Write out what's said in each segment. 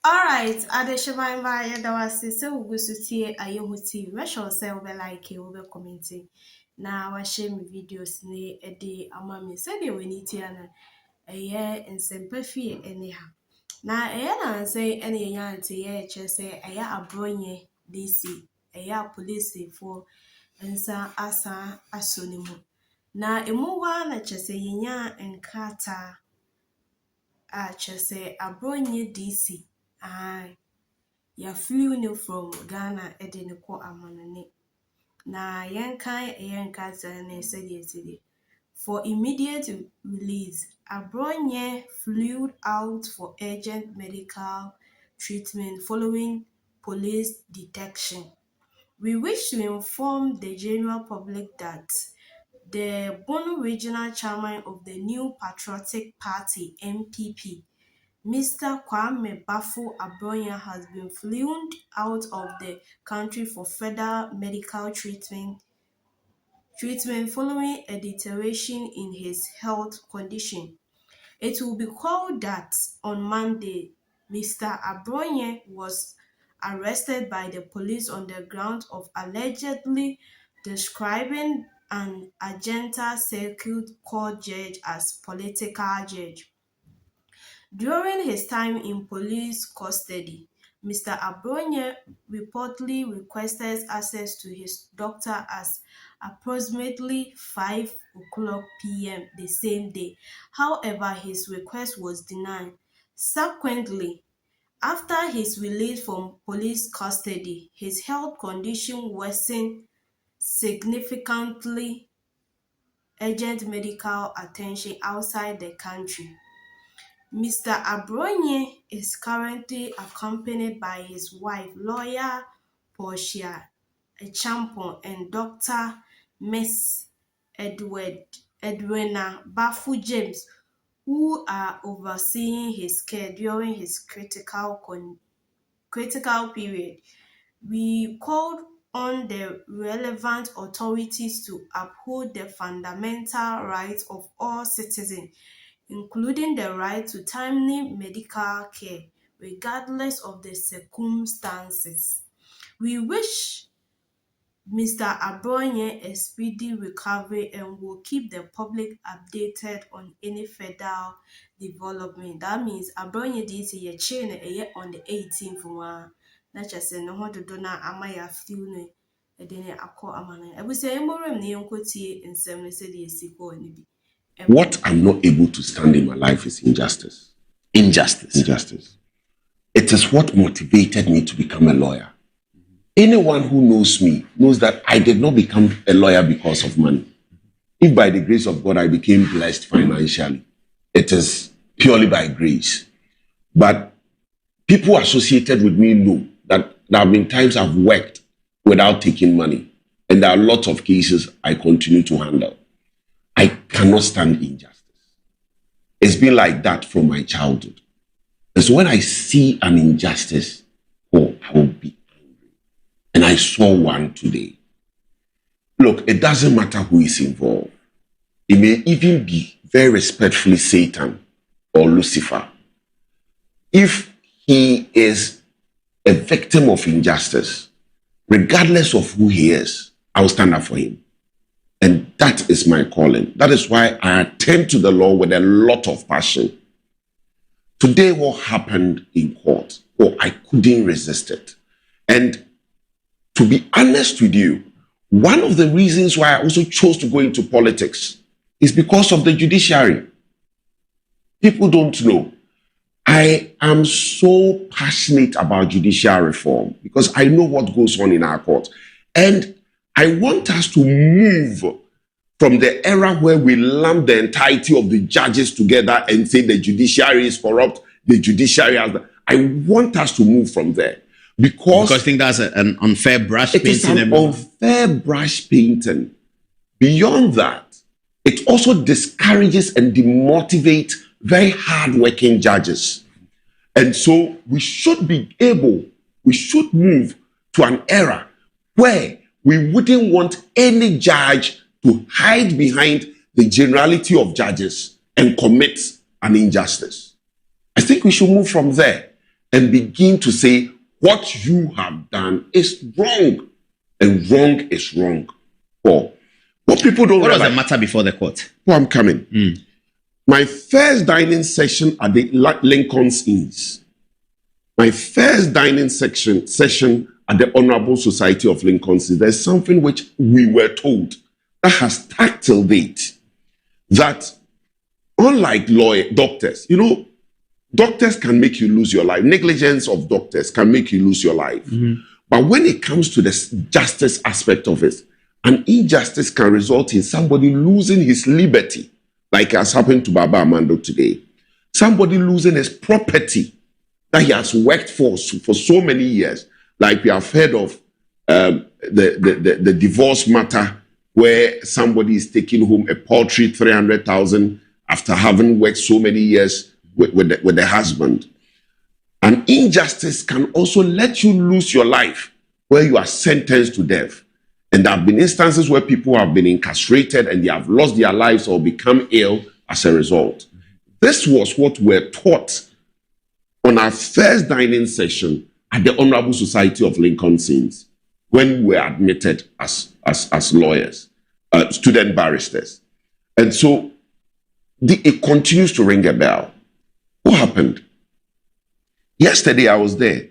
Alright, Adeshaban by Dawasi, so we go see a Yohuti. Make sure say we like it, we commenting. Now I share my videos ne a day amami said we need to a year and sympathy anyhow. Now I say any young to ye say a ya Abronye DC, a ya police for and sa asa asonimu. Na emuwa na chese yinya enkata a chese Abronye DC. Ya flew no from Ghana ediniko amanane. Na yenka zane said yesterday. For immediate release, Abronye flew out for urgent medical treatment following police detection. We wish to inform the general public that the Bono regional chairman of the New Patriotic Party, NPP, Mr. Kwame Bafo Abronye has been flown out of the country for further medical treatment following a deterioration in his health condition. It will be called that on Monday, Mr. Abronye was arrested by the police on the grounds of allegedly describing an Agenta Circuit Court judge as political judge. During his time in police custody, Mr. Abronye reportedly requested access to his doctor at approximately 5 o'clock p.m. the same day. However, his request was denied. Subsequently, after his release from police custody, his health condition worsened significantly, urgent medical attention outside the country. Mr. Abronye is currently accompanied by his wife, lawyer Portia Echampon, and Dr. Miss Edwina Bafu James, who are overseeing his care during his critical period. We called on the relevant authorities to uphold the fundamental rights of all citizens, including the right to timely medical care, regardless of the circumstances. We wish Mr. Abronye a speedy recovery and will keep the public updated on any further development. That means Abronye DC ye chain on the 18th. Not just no one to do na amaya feel a dinner akko amana. I will say more than the in 7 said yes, What I'm not able to stand in my life is injustice. Injustice. It is what motivated me to become a lawyer. Anyone who knows me knows that I did not become a lawyer because of money. If by the grace of God I became blessed financially, it is purely by grace. But people associated with me know that there have been times I've worked without taking money. And there are lots of cases I continue to handle. I cannot stand injustice. It's been like that from my childhood. And so when I see an injustice, I will be angry. And I saw one today. Look, it doesn't matter who is involved. It may even be very respectfully Satan or Lucifer. If he is a victim of injustice, regardless of who he is, I will stand up for him. And that is my calling. That is why I attend to the law with a lot of passion. Today, what happened in court, I couldn't resist it. And to be honest with you, one of the reasons why I also chose to go into politics is because of the judiciary. People don't know. I am so passionate about judicial reform because I know what goes on in our court. And I want us to move from the era where we lump the entirety of the judges together and say the judiciary is corrupt, the judiciary has... I want us to move from there. Because I think that's an unfair brush painting. It is an unfair brush painting. Beyond that, it also discourages and demotivates very hard-working judges. And so we should move to an era where we wouldn't want any judge to hide behind the generality of judges and commits an injustice. I think we should move from there and begin to say what you have done is wrong, and wrong is wrong. Or what people don't What was realize. the matter before the court? Oh, I'm coming. My first dining session at the Lincoln's Inns. My first dining session at the Honorable Society of Lincoln's Inns. There's something which we were told that has stuck till date. That unlike doctors, doctors can make you lose your life. Negligence of doctors can make you lose your life. But when it comes to the justice aspect of it, an injustice can result in somebody losing his liberty, like has happened to Baba Amando today. Somebody losing his property that he has worked for so many years. Like we have heard of the divorce matter where somebody is taking home a paltry 300,000 after having worked so many years with the husband. An injustice can also let you lose your life where you are sentenced to death. And there have been instances where people have been incarcerated and they have lost their lives or become ill as a result. This was what we're taught on our first dining session at the Honorable Society of Lincoln's Inns when we were admitted as lawyers, student barristers. And so it continues to ring a bell. What happened? Yesterday I was there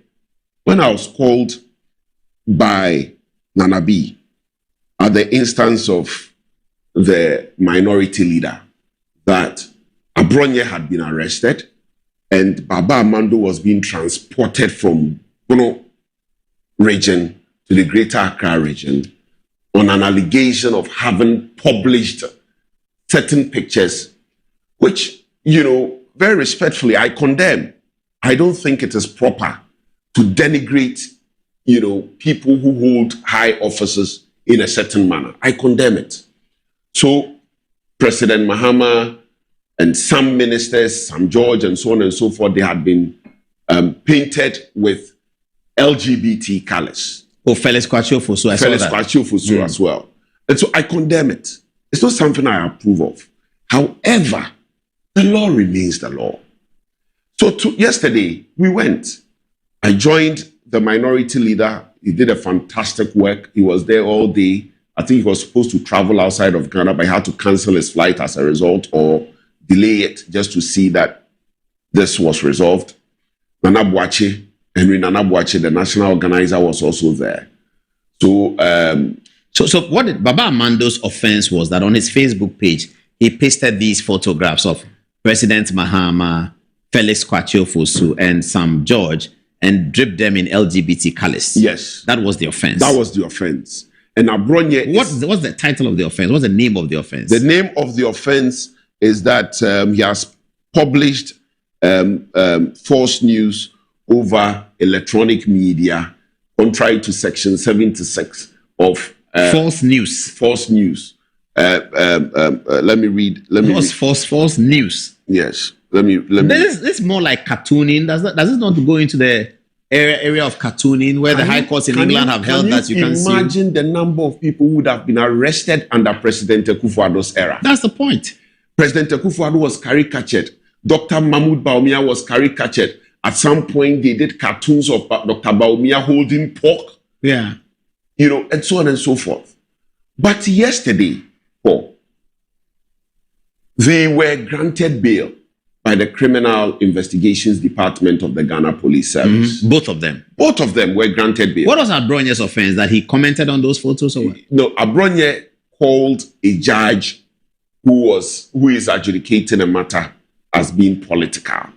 when I was called by Nana B at the instance of the minority leader that Abronye had been arrested and Baba Amando was being transported from Bono region to the Greater Accra region on an allegation of having published certain pictures, which, very respectfully, I condemn. I don't think it is proper to denigrate, people who hold high offices in a certain manner. I condemn it. So President Mahama and some ministers, some George and so on and so forth, they had been painted with LGBT colors. Oh, Felix Kwachiofosu, I saw that. Felix Kwachiofosu as well. And so I condemn it. It's not something I approve of. However, the law remains the law. So yesterday, we went. I joined the minority leader. He did a fantastic work. He was there all day. I think he was supposed to travel outside of Ghana, but he had to cancel his flight as a result or delay it just to see that this was resolved. Nana Boakye, Henry Nana Boakye, the national organizer, was also there. So, So what did Baba Amando's offense was that on his Facebook page, he pasted these photographs of President Mahama, Felix Kwachiofosu, and Sam George, and dripped them in LGBT colors. Yes. That was the offense. That was the offense. And Abronye... What's the title of the offense? What's the name of the offense? The name of the offense is that he has published false news over electronic media, contrary to Section 76 of... false news. False news. Let me read. False news. Yes. Let me. This is more like cartooning. Does it not go into the area of cartooning where the high courts in England have held that you can see? Imagine the number of people who would have been arrested under President Akufo-Addo's era. That's the point. President Akufo-Addo was caricatured. Dr. Mahmoud Bawumia was caricatured. At some point, they did cartoons of Dr. Bawumia holding pork. Yeah. And so on and so forth. But yesterday, they were granted bail by the Criminal Investigations Department of the Ghana Police Service. Mm-hmm. Both of them. Both of them were granted bail. What was Abronye's offense? That he commented on those photos or what? No, Abronye called a judge who is adjudicating a matter as being political.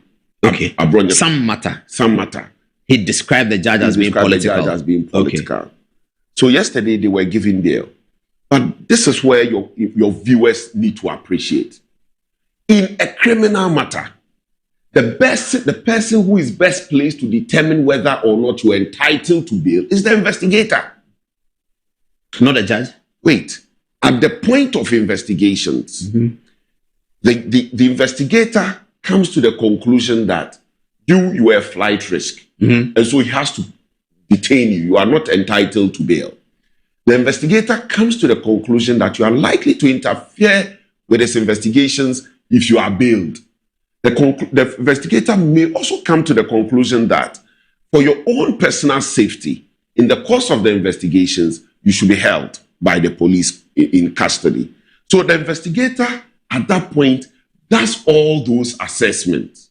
Okay. Abronye. Some matter. He described the judge as being political. Okay. So yesterday they were giving bail. But this is where your viewers need to appreciate. In a criminal matter, the person who is best placed to determine whether or not you are entitled to bail is the investigator. Not the judge? Wait. At the point of investigations, the investigator comes to the conclusion that you were a flight risk. Mm-hmm. And so he has to detain you. You are not entitled to bail. The investigator comes to the conclusion that you are likely to interfere with his investigations if you are bailed. The investigator may also come to the conclusion that for your own personal safety, in the course of the investigations, you should be held by the police in custody. So the investigator at that point does all those assessments.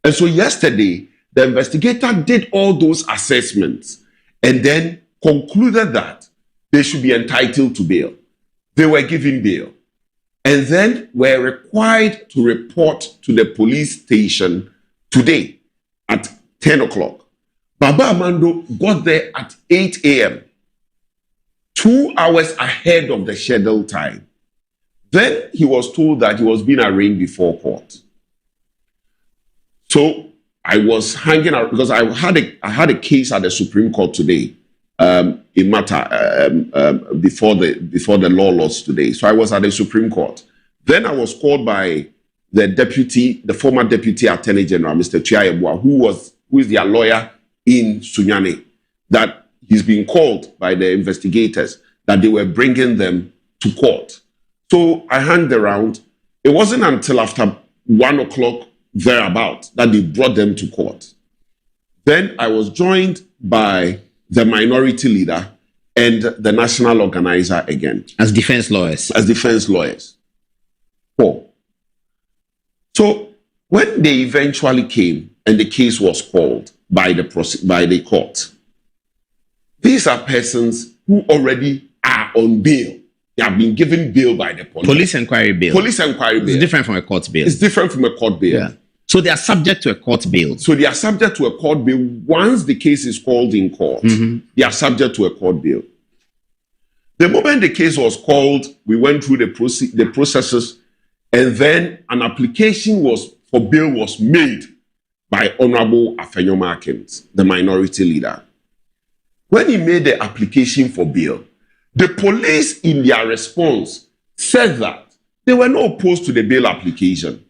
And so yesterday, the investigator did all those assessments and then concluded that they should be entitled to bail. They were given bail and then were required to report to the police station today at 10 o'clock. Baba Amando got there at 8 a.m., 2 hours ahead of the scheduled time. Then he was told that he was being arraigned before court. So I was hanging out because I had a case at the Supreme Court today, a matter before the law laws today. So I was at the Supreme Court. Then I was called by the former Deputy Attorney General, Mr. Chiayebua, who is their lawyer in Sunyani, that he's been called by the investigators that they were bringing them to court. So I hung around. It wasn't until after 1 o'clock thereabout that they brought them to court. Then I was joined by the minority leader and the national organizer again. As defense lawyers. As defense lawyers. Four. So when they eventually came and the case was called by the court, these are persons who already are on bail. They have been given bail by the police. Police inquiry bail. Police inquiry bail. It's different from a court bail. It's different from a court bail. Yeah. So they are subject to a court bail. So they are subject to a court bail. Once the case is called in court, they are subject to a court bail. The moment the case was called, we went through the processes, and then an application for bail was made by Honorable Afenyo Akins, the minority leader. When he made the application for bail, the police in their response said that they were not opposed to the bail application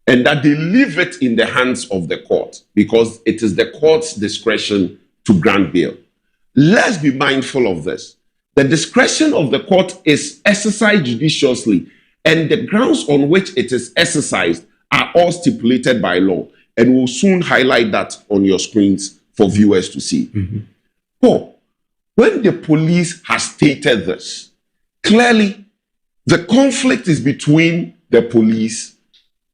and that they leave it in the hands of the court because it is the court's discretion to grant bail. Let's be mindful of this. The discretion of the court is exercised judiciously, and the grounds on which it is exercised are all stipulated by law, and we'll soon highlight that on your screens for viewers to see. Four, when the police has stated this, clearly the conflict is between the police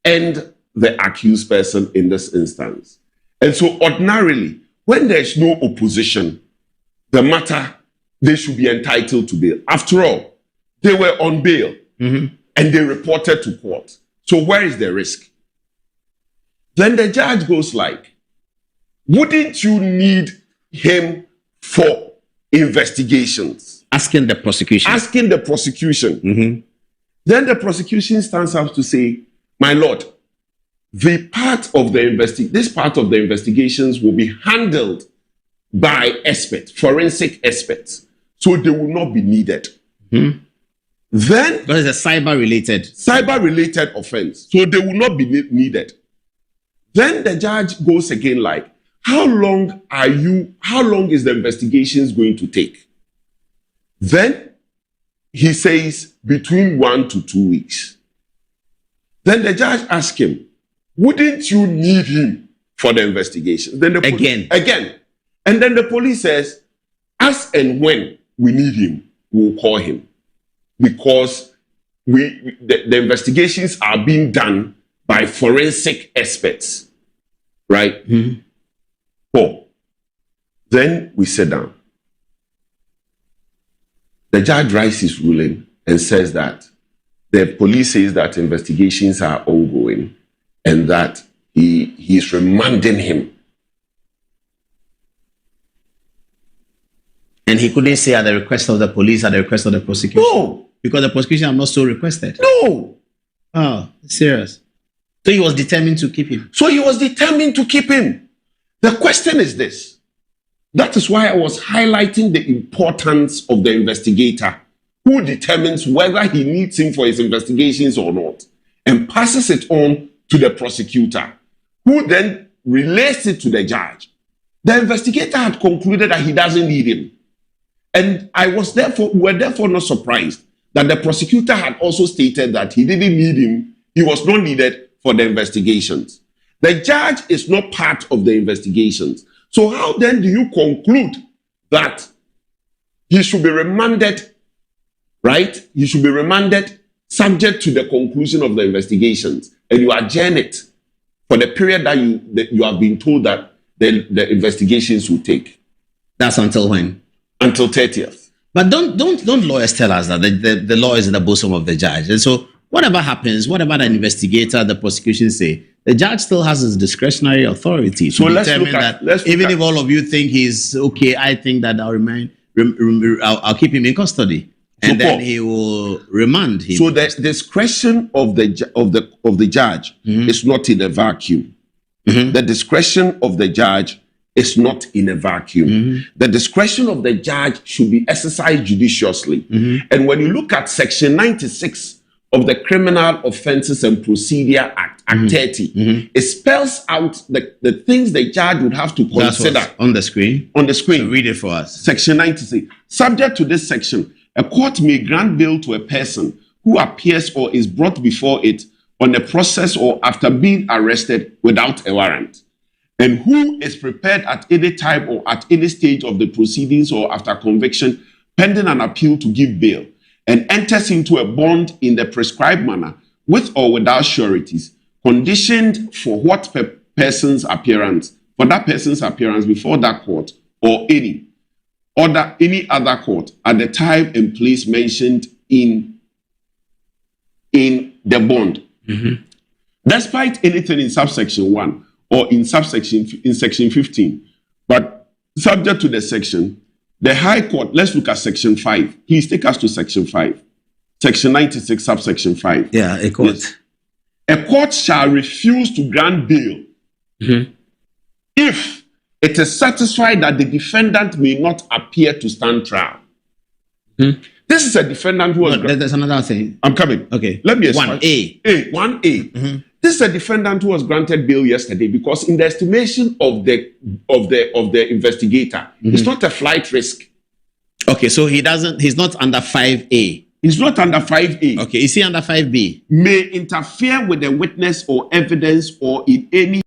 and the accused person in this instance. And so ordinarily, when there's no opposition, the matter, they should be entitled to bail. After all, they were on bail and they reported to court. So where is the risk? Then the judge goes like, wouldn't you need him for investigations? Asking the prosecution. Asking the prosecution. Then the prosecution stands up to say, my lord, this part of the investigations will be handled by experts, forensic experts. So they will not be needed. Then because it's a cyber-related offense. So they will not be needed. Then the judge goes again like, how long is the investigations going to take? Then he says between 1 to 2 weeks. Then the judge asks him, wouldn't you need him for the investigation? Then again. And then the police says, as and when we need him, we'll call him. Because the investigations are being done by forensic experts. Right? 4. Then we sit down. The judge writes his ruling and says that the police says that investigations are ongoing and that he is remanding him. And he couldn't say at the request of the police, at the request of the prosecution? No. Because the prosecution have not so requested? No. Oh, serious. So he was determined to keep him? The question is this. That is why I was highlighting the importance of the investigator who determines whether he needs him for his investigations or not and passes it on to the prosecutor who then relays it to the judge. The investigator had concluded that he doesn't need him. And we were therefore not surprised that the prosecutor had also stated that he didn't need him he was not needed for the investigations. The judge is not part of the investigations. So how then do you conclude that he should be remanded, right? He should be remanded subject to the conclusion of the investigations, and you adjourn it for the period that you have been told that the investigations will take. That's until when? Until 30th. But don't lawyers tell us that the law is in the bosom of the judge? And so whatever happens, whatever the investigator, the prosecution say, the judge still has his discretionary authority to determine that even if all of you think he's okay, I think that I'll keep him in custody. And then he will remand him. So the discretion of the judge is not in a vacuum. The discretion of the judge is not in a vacuum. The discretion of the judge should be exercised judiciously. And when you look at Section 96 of the Criminal Offences and Procedure Act, Act 30, it spells out the things the judge would have to consider. That's on the screen. On the screen. So read it for us. Section 96. Subject to this section, a court may grant bail to a person who appears or is brought before it on a process or after being arrested without a warrant, and who is prepared at any time or at any stage of the proceedings or after conviction pending an appeal to give bail, and enters into a bond in the prescribed manner with or without sureties, conditioned for that person's appearance before that court or any other court at the time and place mentioned in the bond, despite anything in subsection 1 or in section 15, but subject to the section, the High Court. Let's look at section 5. Please take us to section 5, section 96, subsection 5. Yeah, a court. Yes. A court shall refuse to grant bail if it is satisfied that the defendant may not appear to stand trial. This is a defendant who was... There's another thing. I'm coming. Okay. Let me explain. 1A. 1A. This is a defendant who was granted bail yesterday because in the estimation of the investigator, it's not a flight risk. Okay, so he's not under 5A. He's not under 5A. Okay, is he under 5B? May interfere with the witness or evidence or in any